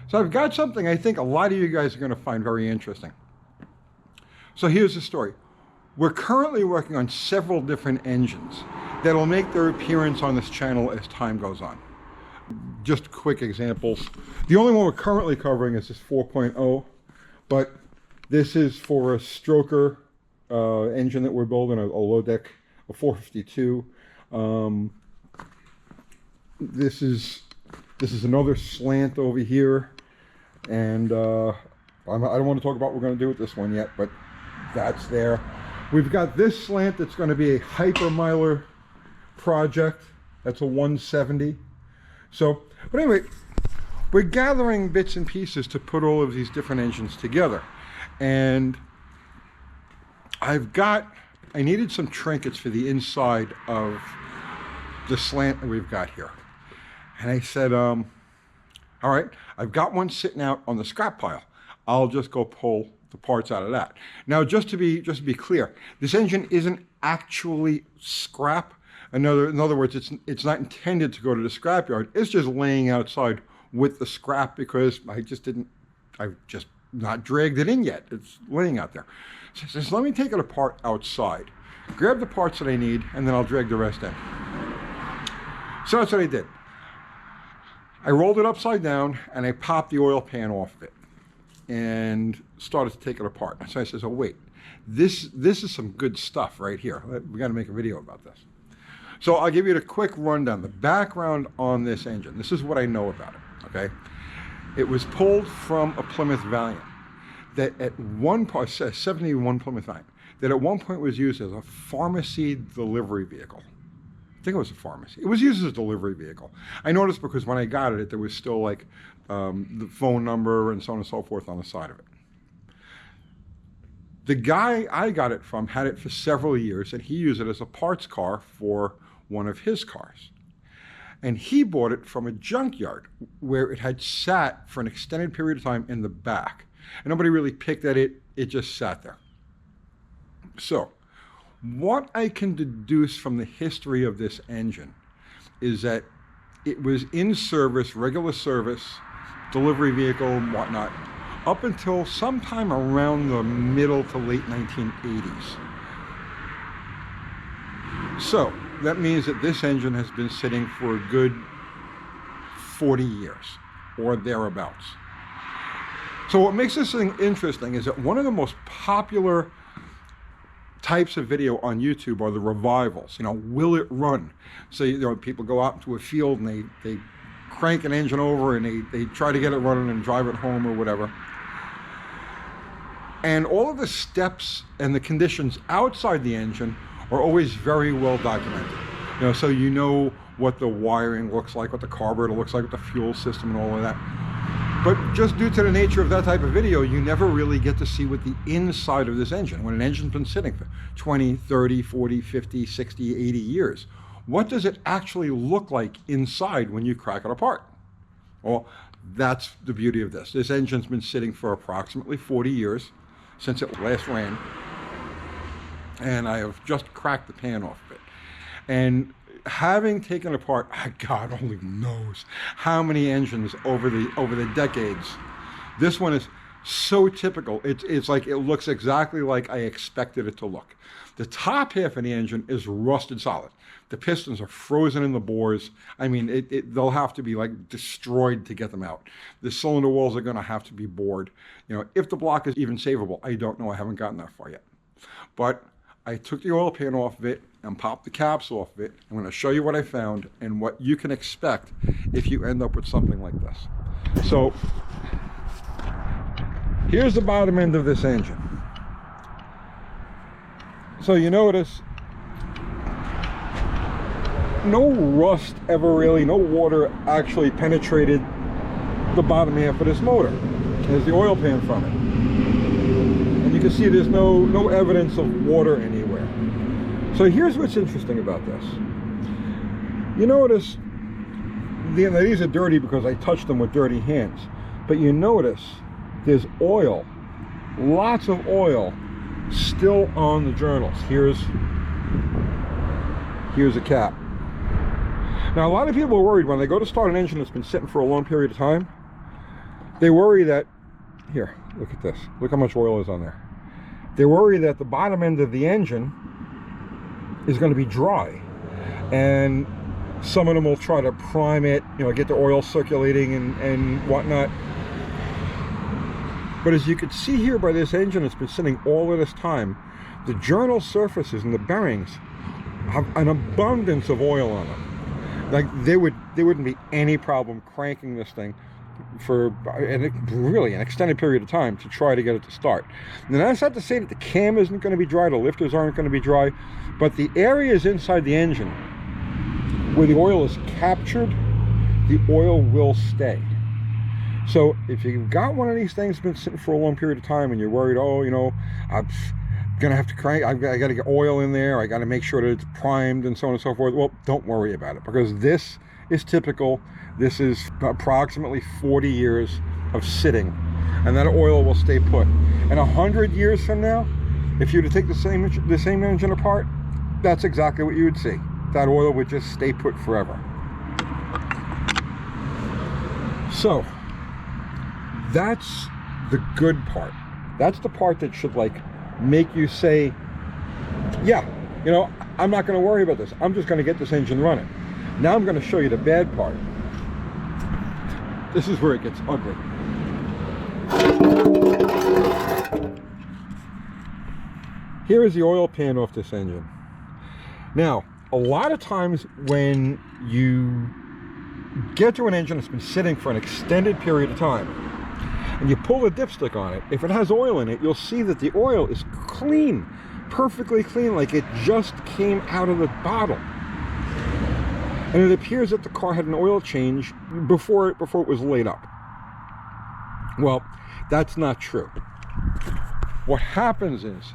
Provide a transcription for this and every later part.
So I've got something I think a lot of you guys are going to find very interesting. So here's the story. We're currently working on several different engines that will make their appearance on this channel as time goes on. Just quick examples. The only one we're currently covering is this 4.0, but this is for a stroker engine that we're building, a low deck, a 452. This is another slant over here, and I don't want to talk about what we're going to do with this one yet, but that's there. We've got this slant that's going to be a hypermiler project. That's a 170. So, but anyway, we're gathering bits and pieces to put all of these different engines together. And I needed some trinkets for the inside of the slant that we've got here. And I said, all right, I've got one sitting out on the scrap pile. I'll just go pull the parts out of that. Now, just to be clear, this engine isn't actually scrap. In other words, it's not intended to go to the scrapyard. It's just laying outside with the scrap because I've just not dragged it in yet. It's laying out there. So I says, let me take it apart outside, grab the parts that I need, and then I'll drag the rest in. So that's what I did. I rolled it upside down and I popped the oil pan off of it and started to take it apart. So I says, oh wait, this is some good stuff right here. We got to make a video about this. So I'll give you the quick rundown, the background on this engine. This is what I know about it, okay? It was pulled from a Plymouth Valiant that at one point, 71 Plymouth Valiant, that at one point was used as a pharmacy delivery vehicle. I think it was a pharmacy. It was used as a delivery vehicle. I noticed because when I got it, there was still like the phone number and so on and so forth on the side of it. The guy I got it from had it for several years, and he used it as a parts car for one of his cars. And he bought it from a junkyard where it had sat for an extended period of time in the back. And nobody really picked at it, it just sat there. So, what I can deduce from the history of this engine is that it was in service, regular service, delivery vehicle and whatnot, up until sometime around the middle to late 1980s. So, that means that this engine has been sitting for a good 40 years, or thereabouts. So what makes this thing interesting is that one of the most popular types of video on YouTube are the revivals. You know, will it run? So, you know, people go out into a field and they crank an engine over and they try to get it running and drive it home or whatever. And all of the steps and the conditions outside the engine are always very well documented. You know, so you know what the wiring looks like, what the carburetor looks like, what the fuel system and all of that. But just due to the nature of that type of video, you never really get to see what the inside of this engine, when an engine's been sitting for 20, 30, 40, 50, 60, 80 years, what does it actually look like inside when you crack it apart? Well, that's the beauty of this. This engine's been sitting for approximately 40 years since it last ran. And I have just cracked the pan off of it. And having taken apart, God only knows how many engines over the decades, this one is so typical. It's like, it looks exactly like I expected it to look. The top half of the engine is rusted solid. The pistons are frozen in the bores. I mean, they'll have to be like destroyed to get them out. The cylinder walls are going to have to be bored. You know, if the block is even savable, I don't know. I haven't gotten that far yet. But I took the oil pan off of it and popped the caps off of it. I'm going to show you what I found and what you can expect if you end up with something like this. So here's the bottom end of this engine. So you notice no rust ever really, no water actually penetrated the bottom half of this motor. There's the oil pan from it. And you can see there's no evidence of water anywhere. So here's what's interesting about this. You notice, these are dirty because I touched them with dirty hands, but you notice there's oil, lots of oil still on the journals. Here's a cap. Now a lot of people are worried when they go to start an engine that's been sitting for a long period of time, They worry that, here, look at this. Look how much oil is on there. They worry that the bottom end of the engine is going to be dry. And some of them will try to prime it, you know, get the oil circulating and whatnot. But as you can see here by this engine, it's been sitting all of this time. The journal surfaces and the bearings have an abundance of oil on them. Like there wouldn't be any problem cranking this thing for really an extended period of time to try to get it to start. Now that's not to say that the cam isn't going to be dry, the lifters aren't going to be dry, but the areas inside the engine where the oil is captured, the oil will stay. So if you've got one of these things been sitting for a long period of time and you're worried, oh, you know, I'm gonna have to crank, I gotta get oil in there, I gotta make sure that it's primed and so on and so forth, well, don't worry about it, because this is typical. This is approximately 40 years of sitting, and that oil will stay put. And 100 years from now, if you were to take the same engine apart, that's exactly what you would see. That oil would just stay put forever. So that's the good part. That's the part that should like make you say, yeah, you know, I'm not going to worry about this. I'm just going to get this engine running. Now I'm going to show you the bad part. This is where it gets ugly. Here is the oil pan off this engine. Now, a lot of times when you get to an engine that's been sitting for an extended period of time, and you pull the dipstick on it, if it has oil in it, you'll see that the oil is clean, perfectly clean, like it just came out of the bottle. And it appears that the car had an oil change before it was laid up. Well, that's not true. What happens is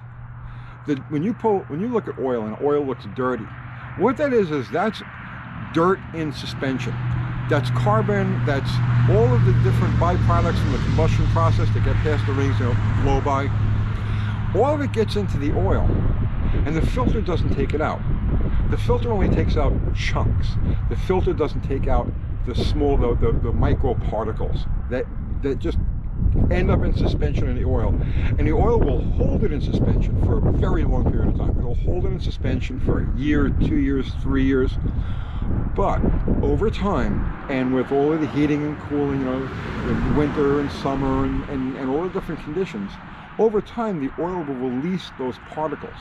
that when you look at oil and oil looks dirty, what that is that's dirt in suspension. That's carbon, that's all of the different byproducts from the combustion process that get past the rings, you know, blow by. All of it gets into the oil, and the filter doesn't take it out. The filter only takes out chunks. The filter doesn't take out the small, the micro particles that just end up in suspension in the oil. And the oil will hold it in suspension for a very long period of time. It'll hold it in suspension for a year, 2 years, 3 years. But over time, and with all of the heating and cooling, you know, in winter and summer and all the different conditions, over time the oil will release those particles.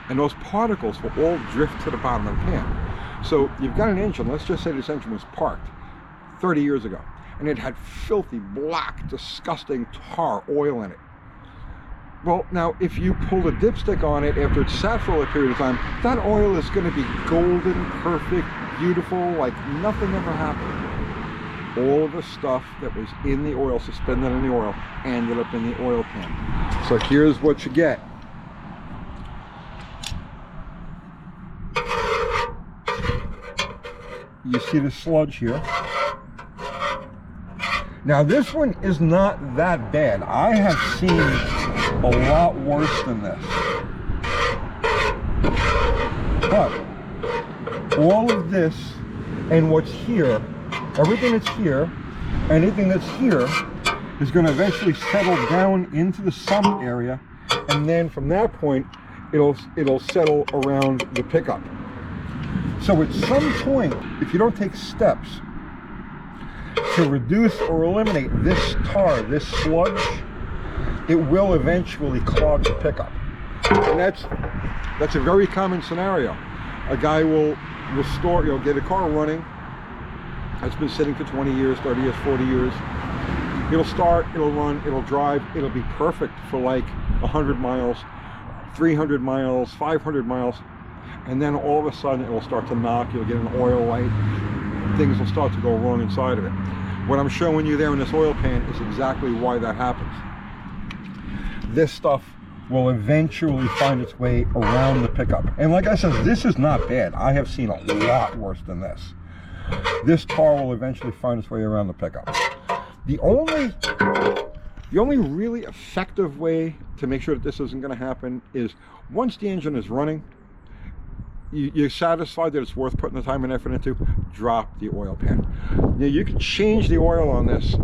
And those particles will all drift to the bottom of the pan. So you've got an engine, let's just say this engine was parked 30 years ago, and it had filthy, black, disgusting tar oil in it. Well, now, if you pull the dipstick on it after it's sat for a period of time, that oil is going to be golden, perfect, beautiful, like nothing ever happened. All of the stuff that was in the oil, suspended in the oil, ended up in the oil pan. So here's what you get. You see the sludge here. Now this one is not that bad. I have seen a lot worse than this. But all of this and what's here, everything that's here, anything that's here is going to eventually settle down into the sump area, and then from that point it'll settle around the pickup. So at some point, if you don't take steps to reduce or eliminate this tar, this sludge, it will eventually clog the pickup. And that's a very common scenario. A guy will store, you know, get a car running that's been sitting for 20 years, 30 years, 40 years. It'll start, it'll run, it'll drive, it'll be perfect for like 100 miles, 300 miles, 500 miles. And then all of a sudden it will start to knock, you'll get an oil light, things will start to go wrong inside of it. What I'm showing you there in this oil pan is exactly why that happens. This stuff will eventually find its way around the pickup. And like I said, this is not bad. I have seen a lot worse than this. This tar will eventually find its way around the pickup. The only really effective way to make sure that this isn't going to happen is once the engine is running, you're satisfied that it's worth putting the time and effort into, drop the oil pan. Now you can change the oil on this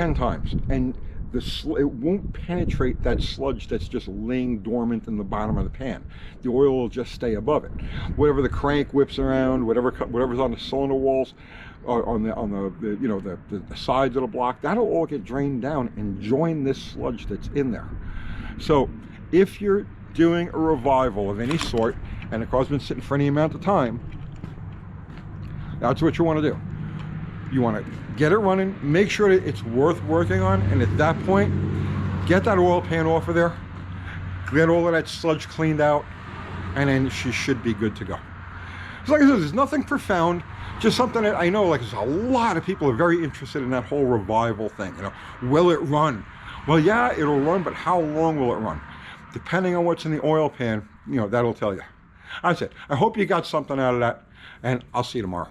10 times, and it won't penetrate that sludge that's just laying dormant in the bottom of the pan. The oil will just stay above it. Whatever the crank whips around, whatever's on the cylinder walls, or on the you know, the sides of the block, that'll all get drained down and join this sludge that's in there. So if you're doing a revival of any sort and the car's been sitting for any amount of time, that's what you want to do. You want to get it running, make sure that it's worth working on, and at that point, get that oil pan off of there, get all of that sludge cleaned out, and then she should be good to go. So like I said, there's nothing profound, just something that I know, like, there's a lot of people are very interested in that whole revival thing. You know, will it run? Well, yeah, it'll run, but how long will it run? Depending on what's in the oil pan, you know, that'll tell you. That's it. I hope you got something out of that, and I'll see you tomorrow.